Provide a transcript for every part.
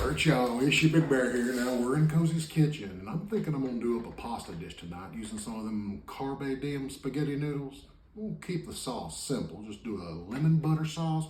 Alright y'all, it's your Big Bear here. Now we're in Cozy's kitchen and I'm thinking I'm gonna do up a pasta dish tonight using some of them carbe diem spaghetti noodles. We'll keep the sauce simple, just do a lemon butter sauce.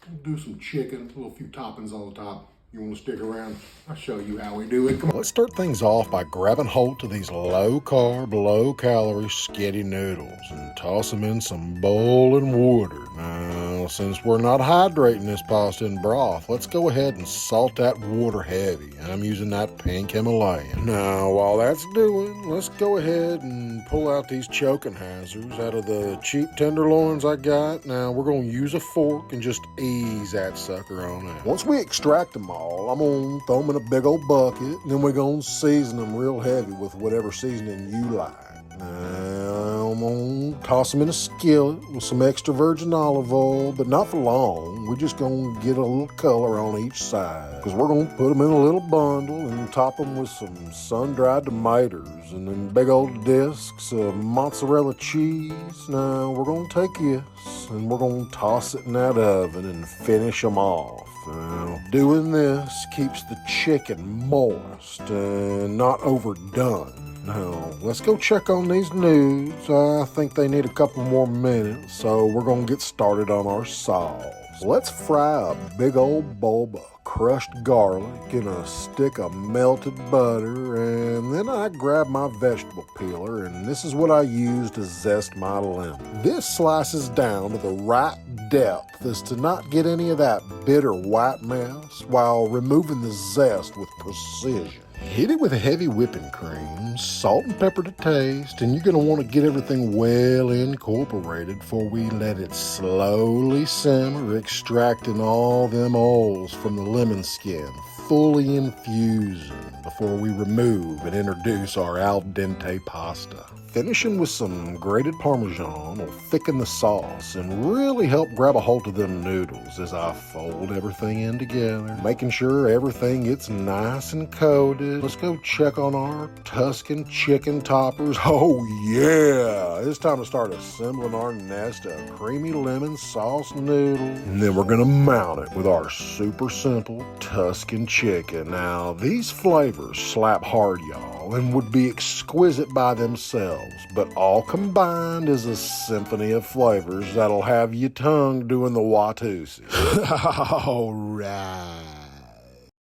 We'll do some chicken, a few toppings on the top. You wanna stick around? I'll show you how we do it. Come on. Let's start things off by grabbing hold to these low carb, low calorie skitty noodles and toss them in some boiling water. Now, since we're not hydrating this pasta in broth, let's go ahead and salt that water heavy. I'm using that pink Himalayan. Now, while that's doing, let's go ahead and pull out these choking hazards out of the cheap tenderloins I got. Now, we're going to use a fork and just ease that sucker on out. Once we extract them all, I'm going to throw them in a big old bucket, and then we're going to season them real heavy with whatever seasoning you like. Now I'm going to toss them in a skillet with some extra virgin olive oil, but not for long. We're just going to get a little color on each side because we're going to put them in a little bundle and top them with some sun-dried tomatoes and then big old discs of mozzarella cheese. Now we're going to take this and we're going to toss it in that oven and finish them off. Now, doing this keeps the chicken moist and not overdone. Now, let's go check on these noodles. I think they need a couple more minutes, so we're going to get started on our sauce. Let's fry a big old bulb of crushed garlic in a stick of melted butter, and then I grab my vegetable peeler, and this is what I use to zest my lemon. This slices down to the right depth as to not get any of that bitter white mess while removing the zest with precision. Hit it with a heavy whipping cream, salt and pepper to taste, and you're going to want to get everything well incorporated before we let it slowly simmer, extracting all them oils from the lemon skin, fully infusing before we remove and introduce our al dente pasta. Finishing with some grated Parmesan will thicken the sauce and really help grab a hold of them noodles as I fold everything in together, making sure everything gets nice and coated. Let's go check on our Tuscan chicken toppers. Oh yeah, it's time to start assembling our nest of creamy lemon sauce noodles. And then we're gonna mount it with our super simple Tuscan chicken. Now these flavors slap hard, y'all, and would be exquisite by themselves, but all combined is a symphony of flavors that'll have your tongue doing the Watusi. All right.